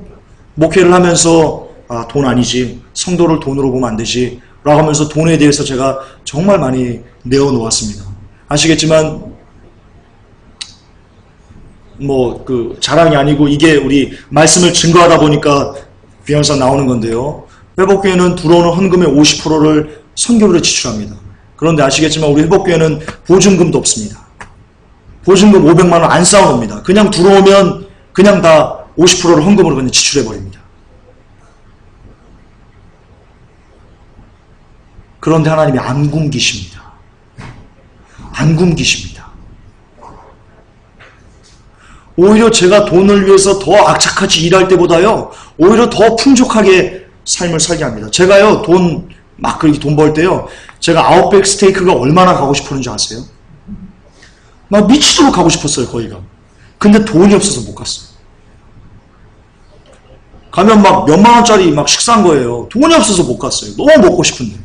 목회를 하면서 돈 아니지, 성도를 돈으로 보면 안 되지 라고 하면서 돈에 대해서 제가 정말 많이 내어놓았습니다. 아시겠지만 자랑이 아니고 이게 우리 말씀을 증거하다 보니까 비언사 나오는 건데요, 회복교회는 들어오는 헌금의 50%를 선교비로 지출합니다. 그런데 아시겠지만 우리 회복교회는 보증금도 없습니다. 보증금 500만 원 안 쌓아놓습니다. 그냥 들어오면 그냥 다 50%를 헌금으로 그냥 지출해버립니다. 그런데 하나님이 안 굶기십니다. 안 굶기십니다. 오히려 제가 돈을 위해서 더 악착같이 일할 때보다요, 오히려 더 풍족하게 삶을 살게 합니다. 제가요, 막 그렇게 돈 벌 때요, 제가 아웃백 스테이크가 얼마나 가고 싶었는지 아세요? 막 미치도록 가고 싶었어요, 거기가. 근데 돈이 없어서 못 갔어요. 가면 막 몇만 원짜리 막 식사한 거예요. 돈이 없어서 못 갔어요. 너무 먹고 싶은데.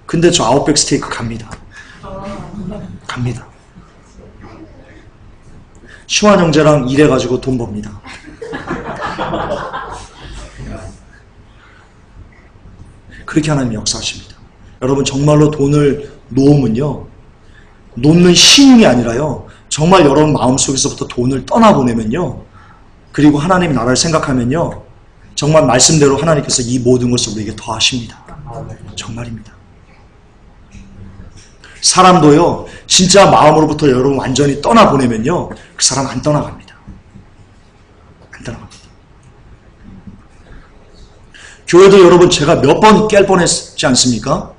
근데 저 아웃백 스테이크 갑니다. 갑니다. 시환 형제랑 일해가지고 돈 법니다. 그렇게 하나님이 역사하십니다. 여러분 정말로 돈을 놓으면요, 놓는 힘이 아니라요, 정말 여러분 마음속에서부터 돈을 떠나보내면요, 그리고 하나님 나라를 생각하면요, 정말 말씀대로 하나님께서 이 모든 것을 우리에게 더하십니다. 정말입니다. 사람도요, 진짜 마음으로부터 여러분 완전히 떠나보내면요, 그 사람 안 떠나갑니다. 안 떠나갑니다. 교회도 여러분 제가 몇 번 깰 뻔했지 않습니까?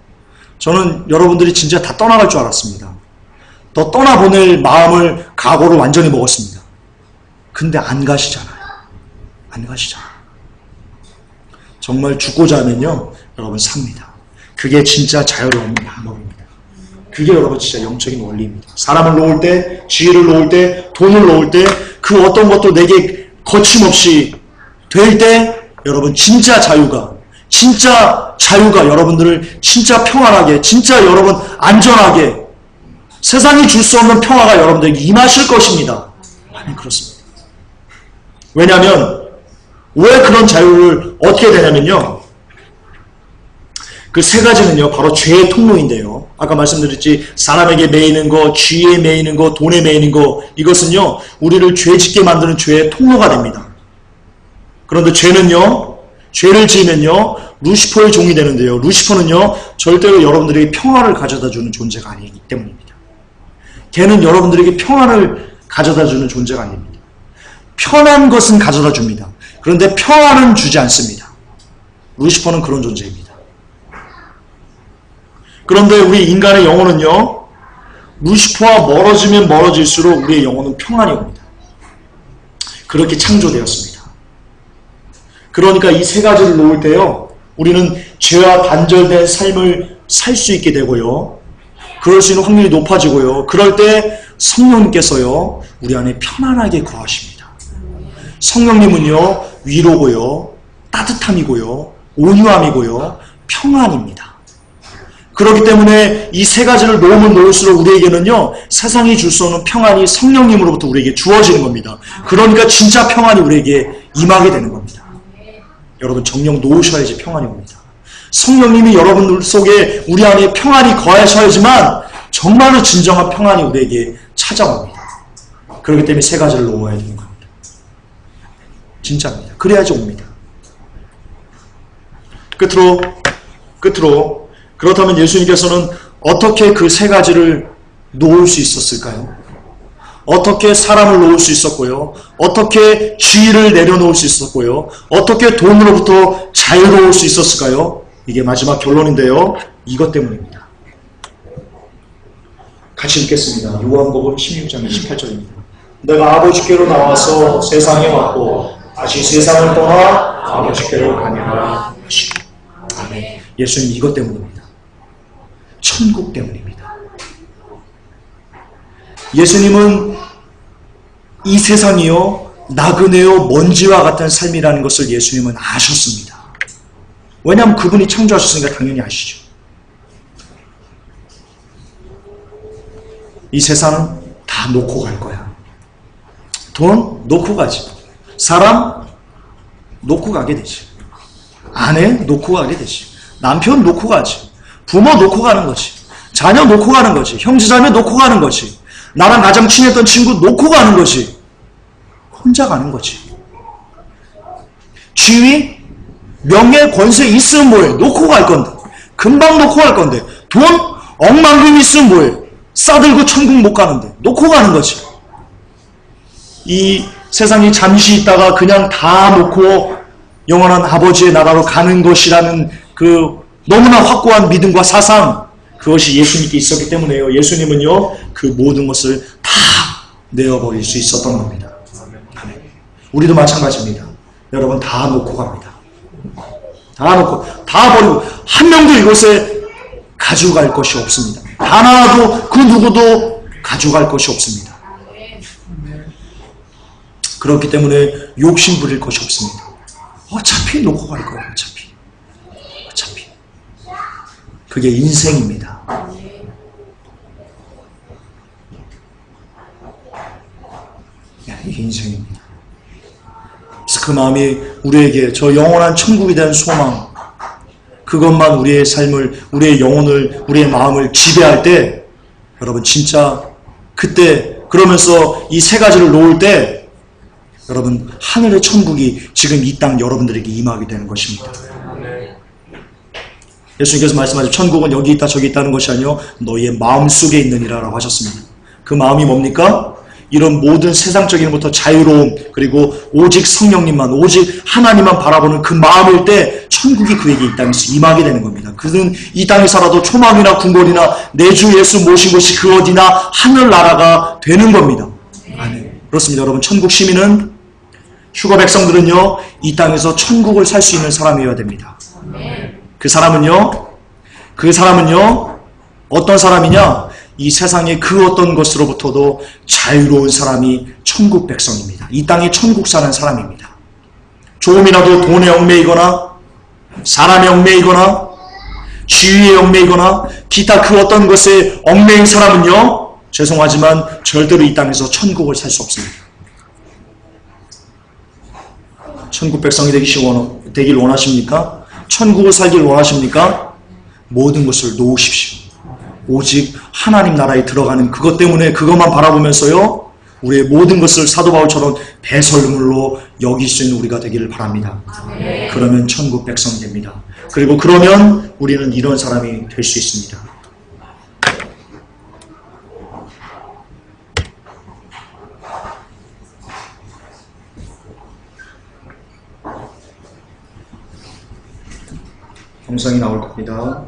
저는 여러분들이 진짜 다 떠나갈 줄 알았습니다. 더 떠나보낼 마음을, 각오를 완전히 먹었습니다. 근데 안 가시잖아요. 안 가시잖아요. 정말 죽고자 하면요, 여러분 삽니다. 그게 진짜 자유로운 방법입니다. 그게 여러분 진짜 영적인 원리입니다. 사람을 놓을 때, 지혜를 놓을 때, 돈을 놓을 때, 그 어떤 것도 내게 거침없이 될 때, 여러분 진짜 자유가 여러분들을 진짜 평안하게, 진짜 여러분 안전하게, 세상이 줄 수 없는 평화가 여러분들에게 임하실 것입니다. 아니, 그렇습니다. 왜냐하면 왜 그런 자유를 얻게 되냐면요, 그 세 가지는요 바로 죄의 통로인데요, 아까 말씀드렸지, 사람에게 매이는 거, 쥐에 매이는 거, 돈에 매이는 거, 이것은요 우리를 죄짓게 만드는 죄의 통로가 됩니다. 그런데 죄는요, 죄를 지으면요 루시퍼의 종이 되는데요, 루시퍼는요 절대로 여러분들에게 평화를 가져다주는 존재가 아니기 때문입니다. 걔는 여러분들에게 평화를 가져다주는 존재가 아닙니다. 편한 것은 가져다줍니다. 그런데 평화는 주지 않습니다. 루시퍼는 그런 존재입니다. 그런데 우리 인간의 영혼은요, 루시퍼와 멀어지면 멀어질수록 우리의 영혼은 평안이 옵니다. 그렇게 창조되었습니다. 그러니까 이 세 가지를 놓을 때요, 우리는 죄와 단절된 삶을 살 수 있게 되고요, 그럴 수 있는 확률이 높아지고요, 그럴 때 성령님께서요 우리 안에 편안하게 거하십니다. 성령님은요 위로고요, 따뜻함이고요, 온유함이고요, 평안입니다. 그렇기 때문에 이 세 가지를 놓으면 놓을수록 우리에게는요 세상이 줄 수 없는 평안이 성령님으로부터 우리에게 주어지는 겁니다. 그러니까 진짜 평안이 우리에게 임하게 되는 겁니다. 여러분 정령 놓으셔야지 평안이 옵니다. 성령님이 여러분들 속에 우리 안에 평안이 거하셔야지만 정말로 진정한 평안이 우리에게 찾아옵니다. 그렇기 때문에 세 가지를 놓아야 되는 겁니다. 진짜입니다. 그래야지 옵니다. 끝으로 그렇다면 예수님께서는 어떻게 그 세 가지를 놓을 수 있었을까요? 어떻게 사람을 놓을 수 있었고요, 어떻게 쥐를 내려놓을 수 있었고요, 어떻게 돈으로부터 자유로울 수 있었을까요? 이게 마지막 결론인데요, 이것 때문입니다. 같이 읽겠습니다. 요한복음 16장 28절입니다. 내가 아버지께로 나와서 세상에 왔고 다시 세상을 떠나 아버지께로 가니라 하시고. 아멘. 예수님 이것 때문입니다. 천국 때문입니다. 예수님은 이 세상이요 나그네요 먼지와 같은 삶이라는 것을 예수님은 아셨습니다. 왜냐하면 그분이 창조하셨으니까 당연히 아시죠. 이 세상은 다 놓고 갈 거야. 돈 놓고 가지, 사람 놓고 가게 되지, 아내 놓고 가게 되지, 남편 놓고 가지, 부모 놓고 가는 거지, 자녀 놓고 가는 거지, 형제자매 놓고 가는 거지, 나랑 가장 친했던 친구 놓고 가는 거지, 혼자 가는 거지. 지위, 명예, 권세 있으면 뭐해? 놓고 갈 건데, 금방 놓고 갈 건데, 돈 억만금 있으면 뭐해? 싸들고 천국 못 가는데 놓고 가는 거지. 이 세상이 잠시 있다가 그냥 다 놓고 영원한 아버지의 나라로 가는 것이라는 그 너무나 확고한 믿음과 사상, 그것이 예수님께 있었기 때문에요. 예수님은요 그 모든 것을 다 내어버릴 수 있었던 겁니다. 우리도 마찬가지입니다. 여러분 다 놓고 갑니다. 다 놓고, 다 버리고, 한 명도 이곳에 가져갈 것이 없습니다. 단 하나도 그 누구도 가져갈 것이 없습니다. 그렇기 때문에 욕심 부릴 것이 없습니다. 어차피 놓고 갈 거예요. 어차피 그게 인생입니다. 인생입니다. 그래서 그 마음이 우리에게 저 영원한 천국에 대한 소망, 그것만 우리의 삶을, 우리의 영혼을, 우리의 마음을 지배할 때, 여러분 진짜 그때 그러면서 이 세 가지를 놓을 때 여러분 하늘의 천국이 지금 이 땅 여러분들에게 임하게 되는 것입니다. 예수님께서 말씀하신 천국은 여기 있다 저기 있다는 것이 아니요 너희의 마음속에 있느니라 라고 하셨습니다. 그 마음이 뭡니까? 이런 모든 세상적인 것부터 자유로움, 그리고 오직 성령님만, 오직 하나님만 바라보는 그 마음일 때 천국이 그에게 이 땅에서 임하게 되는 겁니다. 그는 이 땅에 살아도 초막이나 궁궐이나 내 주 예수 모신 곳이 그 어디나 하늘나라가 되는 겁니다. 아멘. 그렇습니다. 여러분 천국 시민은, 휴거 백성들은요 이 땅에서 천국을 살 수 있는 사람이어야 됩니다. 그 사람은요 어떤 사람이냐? 이 세상의 그 어떤 것으로부터도 자유로운 사람이 천국 백성입니다. 이 땅에 천국 사는 사람입니다. 조금이라도 돈에 얽매이거나 사람에 얽매이거나 지위에 얽매이거나 기타 그 어떤 것에 얽매인 사람은요 죄송하지만 절대로 이 땅에서 천국을 살 수 없습니다. 천국 백성이 되길 원하십니까? 천국을 살길 원하십니까? 모든 것을 놓으십시오. 오직 하나님 나라에 들어가는 그것 때문에 그것만 바라보면서요 우리의 모든 것을 사도 바울처럼 배설물로 여길 수 있는 우리가 되기를 바랍니다. 그러면 천국 백성이 됩니다. 그리고 그러면 우리는 이런 사람이 될 수 있습니다. 영상이 나올 겁니다.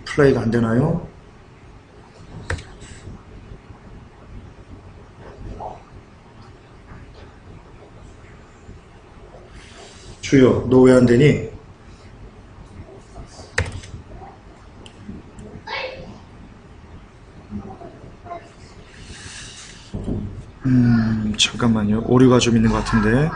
플레이가 안 되나요? 주여, 너 왜 안 되니? 잠깐만요. 오류가 좀 있는 것 같은데.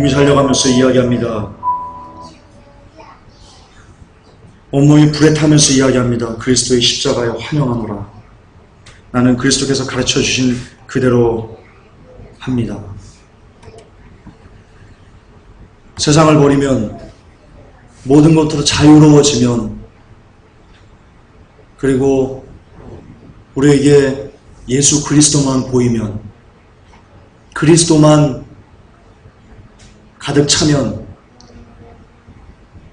몸이 살려가면서 이야기합니다. 온몸이 불에 타면서 이야기합니다. 그리스도의 십자가에 환영하노라. 나는 그리스도께서 가르쳐 주신 그대로 합니다. 세상을 버리면, 모든 것으로 자유로워지면, 그리고 우리에게 예수 그리스도만 보이면, 그리스도만 가득 차면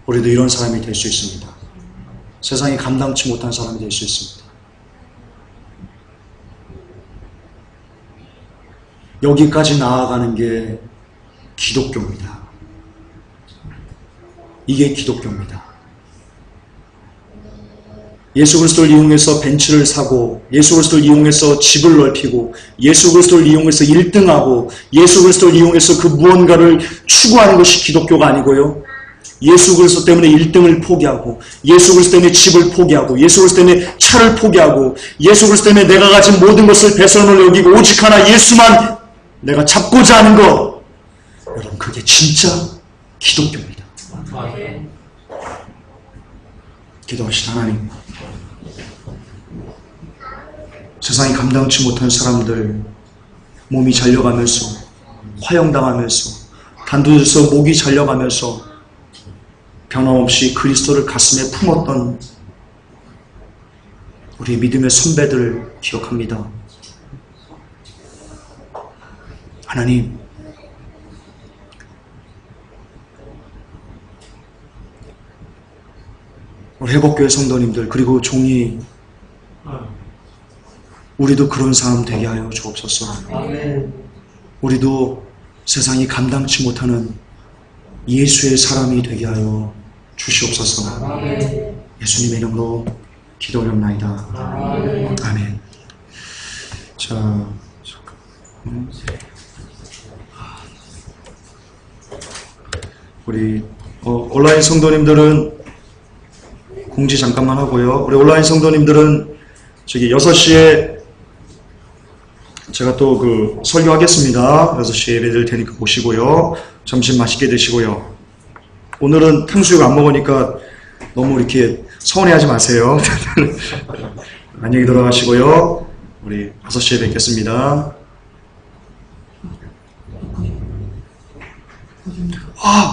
우리도 이런 사람이 될 수 있습니다. 세상이 감당치 못한 사람이 될 수 있습니다. 여기까지 나아가는 게 기독교입니다. 이게 기독교입니다. 예수 그리스도를 이용해서 벤츠를 사고, 예수 그리스도를 이용해서 집을 넓히고, 예수 그리스도를 이용해서 1등하고, 예수 그리스도를 이용해서 그 무언가를 추구하는 것이 기독교가 아니고요. 예수 그리스도 때문에 1등을 포기하고, 예수 그리스도 때문에 집을 포기하고, 예수 그리스도 때문에 차를 포기하고, 예수 그리스도 때문에 내가 가진 모든 것을 배설물로 여기고 오직 하나 예수만 내가 잡고자 하는 것, 여러분 그게 진짜 기독교입니다. 기도하시다. 하나님, 세상이 감당치 못한 사람들, 몸이 잘려가면서, 화형당하면서, 단두에서 목이 잘려가면서 변함없이 그리스도를 가슴에 품었던 우리 믿음의 선배들을 기억합니다. 하나님, 우리 회복교회 성도님들, 그리고 종이, 우리도 그런 사람 되게 하여 주옵소서. 우리도 세상이 감당치 못하는 예수의 사람이 되게 하여 주시옵소서. 예수님의 이름으로 기도 올렸나이다. 아멘. 자, 우리 온라인 성도님들은 공지 잠깐만 하고요. 우리 온라인 성도님들은 저기 6시에 제가 또 설교하겠습니다. 6시에 예배 드릴 테니까 보시고요. 점심 맛있게 드시고요. 오늘은 탕수육 안 먹으니까 너무 이렇게 서운해하지 마세요. 안녕히 돌아가시고요. 우리 5시에 뵙겠습니다.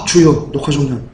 주여, 녹화 좀